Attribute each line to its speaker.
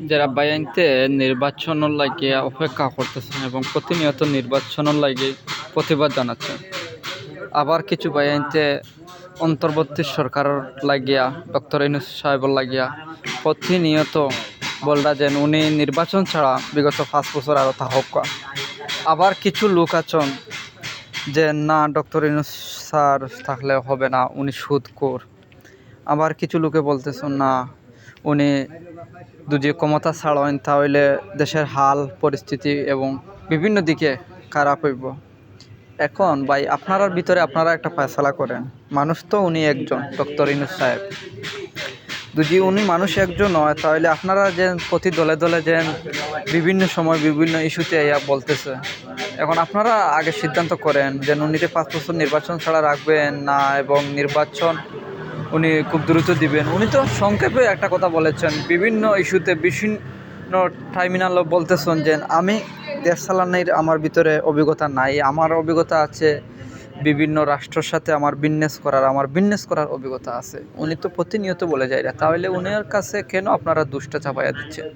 Speaker 1: যারা বাইআইনতে নির্বাচনের লাগিয়া অপেক্ষা করতেছেন এবং প্রতিনিয়ত নির্বাচনের লাগে প্রতিবাদ জানাচ্ছেন। আবার কিছু বাইআইনতে অন্তর্বর্তী সরকারের লাগিয়া ডক্টর ইউনূস সাহেবের লাগিয়া প্রতিনিয়ত বলরা যেন উনি নির্বাচন ছাড়া বিগত 5 বছর আরও থাকুক। আবার কিছু লোক আছেন যে না ডক্টর ইউনূস স্যার থাকলে হবে না, উনি সুদখোর। আবার কিছু লোকে বলতেছেন না উনি যদি ক্ষমতা ছাড়েন তাহলে দেশের হাল পরিস্থিতি এবং বিভিন্ন দিকে খারাপ হইব। এখন ভাই আপনার ভিতরে আপনারা একটা ফয়সালা করেন। মানুষ তো উনি একজন ডক্টর ইউনূস সাহেব, যদি উনি মানুষ একজন হয় তাহলে আপনারা যে প্রতি দলে দলে যে বিভিন্ন সময় বিভিন্ন ইস্যুতে ইয়া বলতেছে, এখন আপনারা আগে সিদ্ধান্ত করেন যে উনিকে 5 বছর নির্বাচন ছাড়া রাখবেন না এবং নির্বাচন উনি খুব দ্রুত দিবেন। উনি তো সংক্ষেপে একটা কথা বলেছেন, বিভিন্ন ইস্যুতে বিভিন্ন টার্মিনাল বলতেছেন যে আমি দেশ চালানোর আমার ভিতরে অভিজ্ঞতা নাই, আমার অভিজ্ঞতা আছে বিভিন্ন রাষ্ট্রের সাথে আমার বিজনেস করার অভিজ্ঞতা আছে। উনি তো প্রতিনিয়ত বলে যায় না, তাহলে উনার কাছে কেন আপনারা দুষ্টা চাপাইয়া দিচ্ছেন?